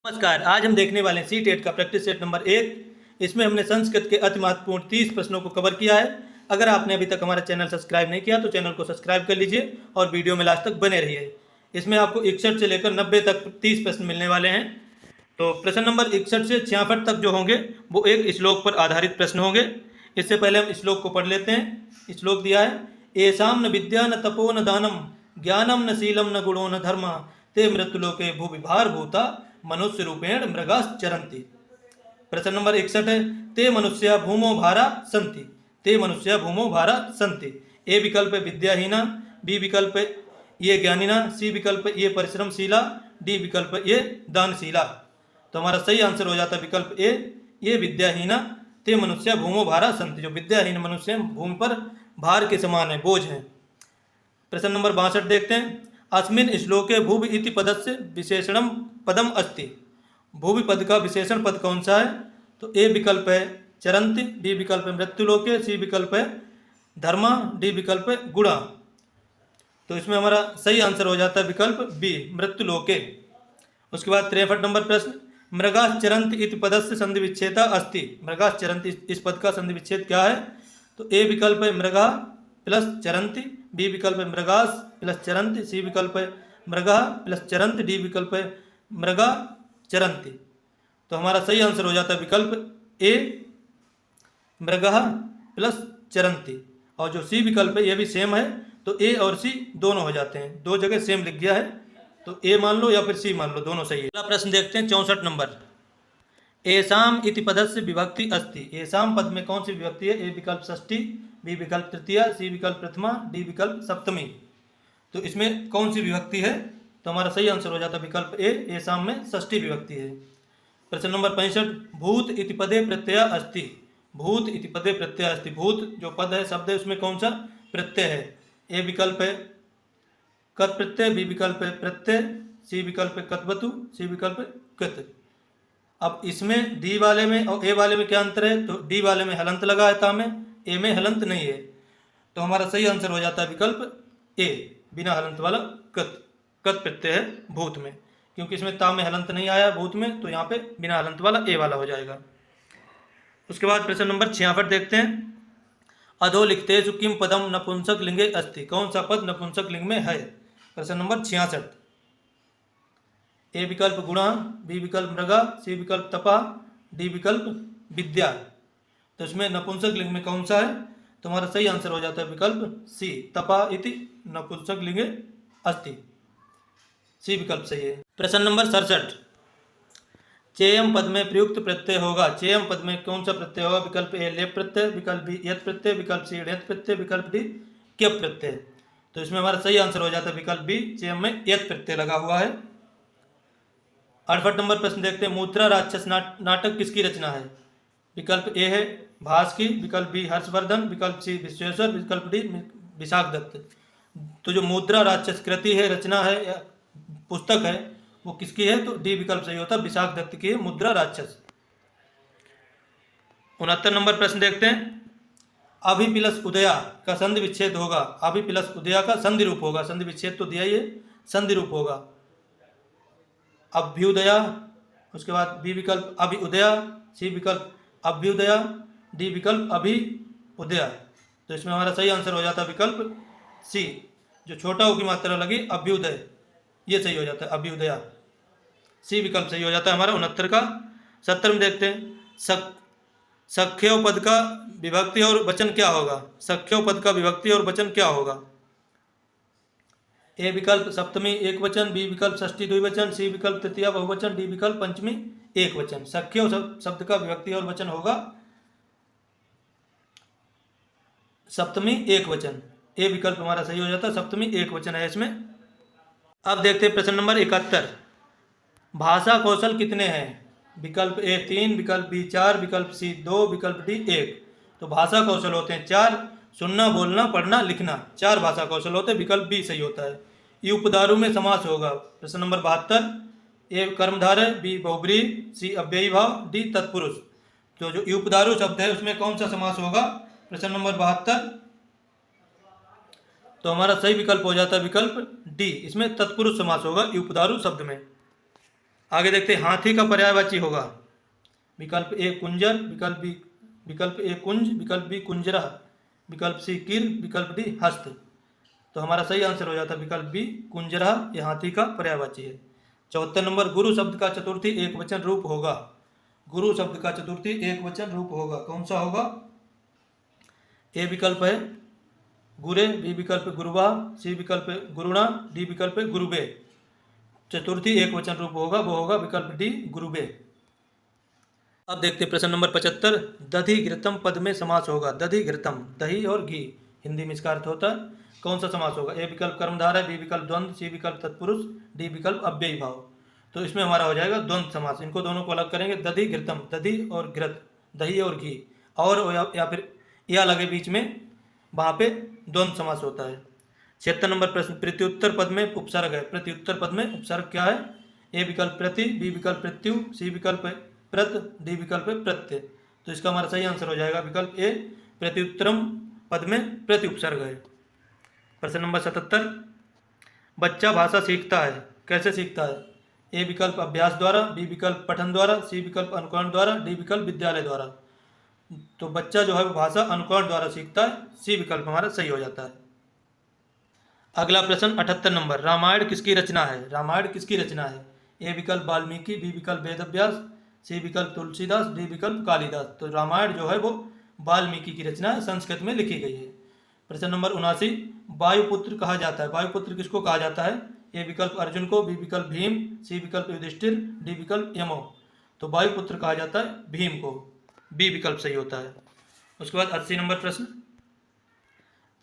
नमस्कार। आज हम देखने वाले हैं सी-टेट का प्रैक्टिस सेट नंबर 1। इसमें हमने संस्कृत के अति महत्वपूर्ण 30 प्रश्नों को कवर किया है। अगर आपने अभी तक हमारा चैनल सब्सक्राइब नहीं किया तो चैनल को सब्सक्राइब कर लीजिए और वीडियो में लास्ट तक बने रहिए। इसमें आपको 61 से लेकर 90 तक 30 प्रश्न मिलने वाले हैं। तो प्रश्न नंबर 61 से 66 तक जो होंगे वो एक श्लोक पर आधारित प्रश्न होंगे। इससे पहले हम श्लोक को पढ़ लेते हैं। श्लोक दिया है, येषां न विद्या न तपो न दानम ज्ञानम न शीलम न गुणो न धर्म ते मृत्युलोके भूविभार भूता मनुष्य रूपेण मृगाश्चरन्ति। प्रश्न नंबर 61 है, ते मनुष्या भूमो भारा सन्ति। ते मनुष्या भूमो भारा सन्ति। ए विकल्प है विद्याहीना, बी विकल्प है ये ज्ञानिना, सी विकल्प ये परिश्रमशीला, डी विकल्प ये दानशीला। तो हमारा सही आंसर हो जाता है विकल्प ए, ये विद्याहीना। ते मनुष्या भूमो भारा सन्ति। जो विद्याहीन मनुष्य हैं भूमि पर भार के समान है, बोझ है। प्रश्न नंबर 62 देखते हैं, अस्मिन् श्लोके भुवि इति पदस्य विशेषणम पदम अस्ति। भुवि पद का विशेषण पद कौन सा है? तो ए विकल्प है चरंति, बी विकल्प है मृत्युलोके, सी विकल्प है धर्मा, डी विकल्प है गुणा। तो इसमें हमारा सही आंसर हो जाता है विकल्प बी मृत्युलोके। उसके बाद 63 नंबर प्रश्न, मृगाश्चरन्ति इति पदस्य संधि विच्छेदा अस्ति। मृगाश्चरन्ति इस पद का संधि विच्छेद क्या है? तो ए विकल्प है मृगा प्लस चरंति, बी विकल्प है मृगास प्लस चरंति, सी विकल्प है मृगा प्लस चरंति, डी विकल्प है मृगा चरंति। तो हमारा सही आंसर हो जाता है विकल्प ए मृगा प्लस चरंति। और जो सी विकल्प है ये भी सेम है, तो ए और सी दोनों हो जाते हैं, दो जगह सेम लिख गया है, तो ए मान लो या फिर सी मान लो, दोनों सही है। अगला प्रश्न देखते हैं 64 नंबर, येषाम् इति पदस्य विभक्ति अस्ति। येषाम् पद में कौन सी विभक्ति है? ए विकल्प षष्ठी, बी विकल्प तृतीया, सी विकल्प प्रथमा, डी विकल्प सप्तमी। तो इसमें कौन सी विभक्ति है? तो हमारा सही आंसर हो जाता है विकल्प ए, येषाम् में षष्ठी विभक्ति है। प्रश्न नंबर 65, भूत इति पदे प्रत्यय अस्ति। भूत इति पदे प्रत्यय अस्ति। भूत जो पद है शब्द है उसमें कौन सा प्रत्यय है? ए विकल्प है कत प्रत्यय, बी विकल्प है प्रत्यय, सी विकल्प है कतवतु, सी विकल्प है कृत। अब इसमें डी वाले में और ए वाले में क्या अंतर है? तो डी वाले में हलंत लगा है ता में, ए में हलंत नहीं है। तो हमारा सही आंसर हो जाता है विकल्प ए बिना हलंत वाला कत। कत प्रत्यय है भूत में, क्योंकि इसमें ता में हलंत नहीं आया भूत में, तो यहाँ पे बिना हलंत वाला ए वाला हो जाएगा। उसके बाद प्रश्न नंबर 66 देखते हैं, अधोलिखितेषु किम पदम नपुंसक लिंगे अस्ति। कौन सा पद नपुंसक लिंग में है? प्रश्न नंबर 66। ए विकल्प गुणा, बी विकल्प मृगा, सी विकल्प तपा, डी विकल्प विद्या। तो इसमें नपुंसक लिंग में कौन सा है? तो हमारा सही आंसर हो जाता है विकल्प सी, तपा इति नपुंसक लिंगे अस्ति। सी विकल्प सही है। प्रश्न नंबर 67, चेयम पद में प्रयुक्त प्रत्यय होगा। चेयम पद में कौन सा प्रत्यय होगा? विकल्प ए लेप प्रत्यय, विकल्प बी यत प्रत्यय, विकल्प सी णित प्रत्यय, विकल्प डी क्यप प्रत्यय। तो इसमें हमारा सही आंसर हो जाता है विकल्प बी, चेयम में यत प्रत्यय लगा हुआ है। 68 नंबर प्रश्न देखते हैं, मुद्रा राक्षस नाटक किसकी रचना है? विकल्प ए है भास की, विकल्प बी हर्षवर्धन, विकल्प सी विश्वेश्वर, विकल्प डी विशाख दत्त। तो जो मुद्रा राक्षस कृति है, रचना है या पुस्तक है, वो किसकी है? तो डी विकल्प सही होता है, विशाख दत्त की है मुद्रा राक्षस। 69 नंबर प्रश्न देखते हैं, अभि प्लस उदया का संधि विच्छेद होगा। अभि प्लस उदया का संधि रूप होगा। संधि विच्छेद तो दिया ही है, संधि रूप होगा अभ्युदया। उसके बाद बी विकल्प अभि उदया, सी विकल्प अभ्युदया, डी विकल्प अभि उदया। तो इसमें हमारा सही आंसर हो जाता है विकल्प सी, जो छोटा ओ की मात्रा लगी अभ्युदय, ये सही हो जाता है अभ्युदया। सी विकल्प सही हो जाता है हमारा 69 का। 70 में देखते हैं, सख्यो पद का विभक्ति और वचन क्या होगा? सख्यो पद का विभक्ति और वचन क्या होगा? ए विकल्प सप्तमी एक वचन, बी विकल्प षष्ठी द्विवचन, सी विकल्प तृतीया बहुवचन, डी विकल्प पंचमी एक वचन। सख्यो शब्द का विभक्ति और वचन होगा सप्तमी एक वचन। ए विकल्प हमारा सही हो जाता है, सप्तमी एक वचन है इसमें। अब देखते हैं प्रश्न नंबर 71, भाषा कौशल कितने हैं? विकल्प ए 3, विकल्प बी 4, विकल्प सी 2, विकल्प डी 1। तो भाषा कौशल होते हैं 4, सुनना बोलना पढ़ना लिखना, 4 भाषा कौशल होते हैं। विकल्प बी सही होता है। ये उपधारू में समास होगा। प्रश्न नंबर 72, ए कर्मधारय, बी बहुब्रीहि, सी अव्ययी भाव, डी तत्पुरुष। तो जो उपधारू शब्द है उसमें कौन सा समास होगा? प्रश्न नंबर 72। तो हमारा सही विकल्प हो जाता है विकल्प डी, इसमें तत्पुरुष समास होगा उपधारू शब्द में। आगे देखते हैं, हाथी का पर्यायवाची होगा विकल्प ए कुंजर, विकल्प ए कुंज, विकल्प बी कुंजरा, विकल्प सी किर, विकल्प डी हस्त। तो हमारा सही आंसर हो जाता है विकल्प बी कुंजरा, ये हाथी का पर्यायवाची है। 74 नंबर, गुरु शब्द का चतुर्थी एक वचन रूप होगा। गुरु शब्द का चतुर्थी एक वचन रूप होगा, कौन सा होगा? ए विकल्प है गुरे, बी विकल्प गुरुवा, सी विकल्प गुरुणा, डी विकल्प गुरुबे। चतुर्थी एक वचन रूप होगा, वो होगा विकल्प डी गुरुबे। अब देखते हैं प्रश्न नंबर 75, दधि घृतम पद में समास होगा। दधि घृतम, दही और घी, हिंदी में इसका अर्थ होता है, कौन सा समास होगा? ए विकल्प कर्मधारय, बी विकल्प द्वंद्व, सी विकल्प तत्पुरुष, डी विकल्प अव्ययी भाव। तो इसमें हमारा हो जाएगा द्वंद्व समास। इनको दोनों को अलग करेंगे, दधि घृतम, दधि और घृत, दही और घी, और या फिर या लगे बीच में, वहाँ पे द्वंद्व समास होता है। 76 नंबर प्रश्न, प्रत्युत्तर पद में उपसर्ग है। प्रत्युत्तर पद में उपसर्ग क्या है? ए विकल्प प्रति, बी विकल्प प्रत्यु, सी विकल्प प्रत, डी विकल्प प्रत्यय। तो इसका हमारा सही आंसर हो जाएगा विकल्प ए, प्रत्युत्तरम पद में प्रति उपसर्ग है। प्रश्न नंबर 77, बच्चा भाषा सीखता है, कैसे सीखता है? ए विकल्प अभ्यास द्वारा, बी विकल्प पठन द्वारा, सी विकल्प अनुकरण द्वारा, डी विकल्प विद्यालय द्वारा। तो बच्चा जो है वो भाषा अनुकरण द्वारा सीखता है, सी विकल्प हमारा सही हो जाता है। अगला प्रश्न 78 नंबर, रामायण किसकी रचना है? रामायण किसकी रचना है? ए विकल्प वाल्मीकि, बी विकल्प वेदव्यास, सी विकल्प तुलसीदास, डी विकल्प कालिदास। तो रामायण जो है वो वाल्मीकि की रचना है, संस्कृत में लिखी गई है। प्रश्न नंबर 79, वायुपुत्र कहा जाता है। वायुपुत्र किसको कहा जाता है? ए विकल्प अर्जुन को, बी विकल्प भीम, सी विकल्प युधिष्ठिर, डी विकल्प यमो। तो वायुपुत्र कहा जाता है भीम को, बी विकल्प सही होता है। उसके बाद 80 नंबर प्रश्न,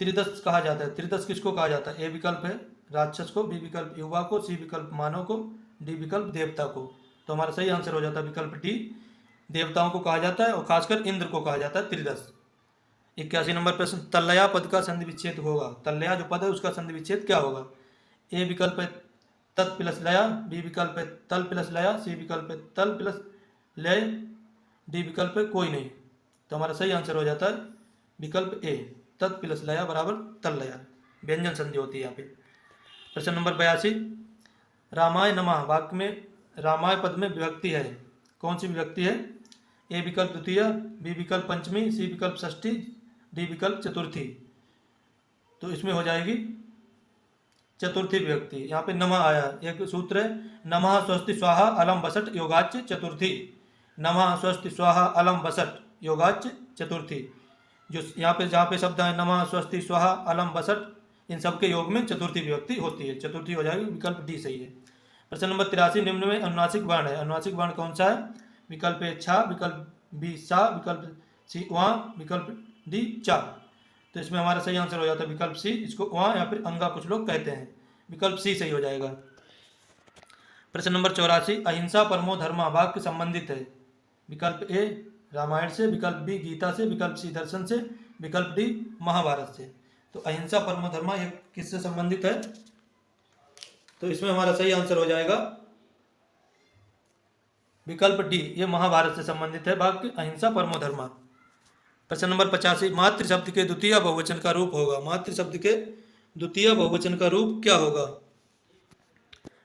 त्रिदश कहा जाता है। त्रिदश किसको कहा जाता है? ए विकल्प है राक्षस को, बी विकल्प युवा को, सी विकल्प मानव को, डी विकल्प देवता को। तो हमारा सही आंसर हो जाता है विकल्प डी, देवताओं को कहा जाता है और खासकर इंद्र को कहा जाता है त्रिदश। 81 नंबर प्रश्न, तल्लया पद का संधि विच्छेद होगा। तल्लया जो पद है उसका संधि विच्छेद क्या होगा? ए विकल्प है तत् प्लस लया, बी विकल्प है तल प्लस लया, सी विकल्प है तल प्लस लय, डी विकल्प है कोई नहीं। तो हमारा सही आंसर हो जाता है विकल्प ए, तत् प्लस लया बराबर तल लया, व्यंजन संधि होती है यहाँ पे। प्रश्न नंबर 82, रामाय नमः वाक्य में रामाय पद में विभक्ति है, कौन सी विभक्ति है? ए विकल्प द्वितीय, बी विकल्प पंचमी, सी विकल्प षष्ठी, डी विकल्प चतुर्थी। तो इसमें हो जाएगी चतुर्थी विभक्ति। यहाँ पे नमः आया, एक सूत्र है, नमः स्वस्ति स्वाहा अलम बसट योगाच चतुर्थी। नमः स्वस्ति स्वाहा अलम बसट योगाच चतुर्थी। जो यहाँ पे जहाँ पे शब्द है नमः स्वस्ति स्वाहा अलम बसट, इन सबके योग में चतुर्थी विभक्ति होती है, चतुर्थी हो जाएगी, विकल्प डी सही है। प्रश्न नंबर 83, निम्न में अनुनासिक वर्ण है। अनुनासिक वर्ण कौन सा है? विकल्प ए छा, विकल्प बी सा, विकल्प सी वहाँ, विकल्प डी चा। तो इसमें हमारा सही आंसर हो जाता है विकल्प सी, इसको वहाँ या फिर अंगा कुछ लोग कहते हैं, विकल्प सी सही हो जाएगा। प्रश्न नंबर 84, अहिंसा परमो धर्मा वाक्य संबंधित है। विकल्प ए रामायण से, विकल्प बी गीता से, विकल्प सी दर्शन से, विकल्प डी महाभारत से। तो अहिंसा परमो धर्मा ये किससे संबंधित है? तो इसमें हमारा सही आंसर हो जाएगा विकल्प डी, ये महाभारत से संबंधित है वाक्य अहिंसा परमो धर्मा। प्रश्न नंबर 85, मातृ शब्द के द्वितीय बहुवचन का रूप होगा। मातृ शब्द के द्वितीय बहुवचन का रूप क्या होगा?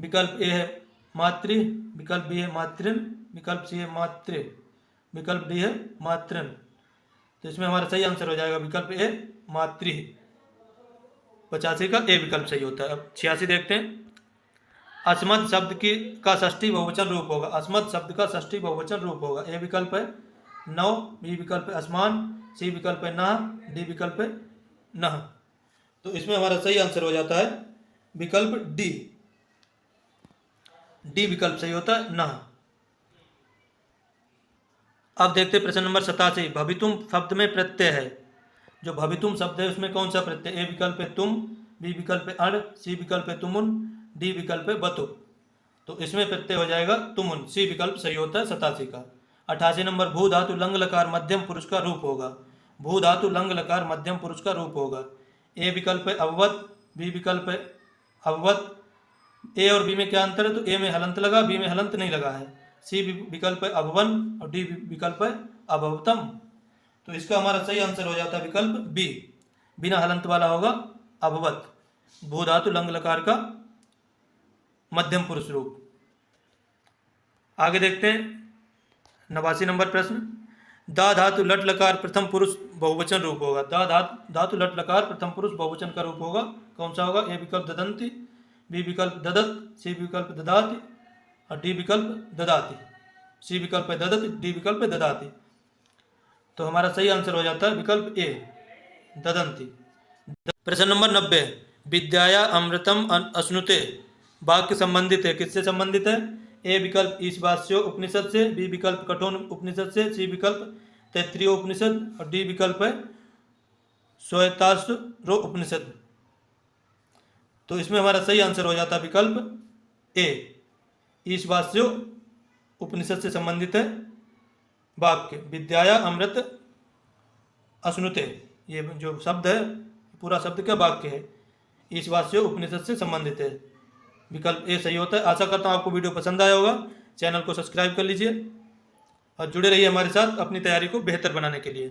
विकल्प ए है मातृ, विकल्प बी है मातृन, विकल्प सी है मातृ, विकल्प डी है मातृन। तो इसमें हमारा सही आंसर हो जाएगा विकल्प ए मातृ। 85 का ए विकल्प सही होता है। अब 86 देखते हैं, अस्मत् शब्द की का षष्ठी बहुवचन रूप होगा। अस्मत् शब्द का षष्ठी बहुवचन रूप होगा। ए विकल्प है नौ, बी विकल्प है असमान, सी विकल्प है नह, डी विकल्प है नह। तो इसमें हमारा सही आंसर हो जाता है विकल्प डी, डी विकल्प सही होता है नह। अब देखते हैं प्रश्न नंबर 87, भवितुम शब्द में प्रत्यय है। जो भवितुम शब्द है उसमें कौन सा प्रत्यय? ए विकल्प है तुम, बी विकल्प है अण, सी विकल्प है तुमुन, डी विकल्प है बतु। तो इसमें प्रत्यय हो जाएगा तुमुन, सी विकल्प सही होता है 87 का। 88 नंबर, भू धातु लंग लकार मध्यम पुरुष का रूप होगा। भू धातु लंग लकार मध्यम पुरुष का रूप होगा। ए विकल्प है अववत, बी विकल्प है अववत। ए और बी में क्या अंतर है? तो ए में हलंत लगा, बी में हलंत नहीं लगा है। सी विकल्प है अभवन और डी विकल्प है अभवतम। तो इसका हमारा सही आंसर हो जाता है विकल्प बी, बिना हलंत वाला होगा अभवत, भू धातु लंग लकार का मध्यम पुरुष रूप। आगे देखते हैं 89 नंबर प्रश्न। दा धातु लट लकार प्रथम पुरुष बहुवचन रूप होगा। दा धातु लट लकार प्रथम पुरुष बहुवचन का रूप होगा, कौन सा होगा? ए विकल्प ददंती, बी विकल्प ददत, सी विकल्प ददाति और डी विकल्प ददाति। सी विकल्प है ददत, डी विकल्प है ददाति। तो हमारा सही आंसर हो जाता है विकल्प ए, ददंती। प्रश्न नंबर 90। विद्याया अमृतम अश्नुते वाक्य संबंधित है, किससे संबंधित है? ए विकल्प ईशावास्यो उपनिषद से, बी विकल्प कठोर उपनिषद से, सी विकल्प तैत्तिरीय उपनिषद और डी विकल्प है श्वेताश्व उपनिषद। तो इसमें हमारा सही आंसर हो जाता है विकल्प ए, ईशावास्यो उपनिषद से संबंधित है वाक्य विद्याया अमृत अश्नुते। ये जो शब्द है पूरा शब्द क्या वाक्य है, ईशावास्यो उपनिषद से संबंधित है। विकल्प ए सही होता है। आशा करता हूँ आपको वीडियो पसंद आया होगा। चैनल को सब्सक्राइब कर लीजिए और जुड़े रहिए हमारे साथ अपनी तैयारी को बेहतर बनाने के लिए।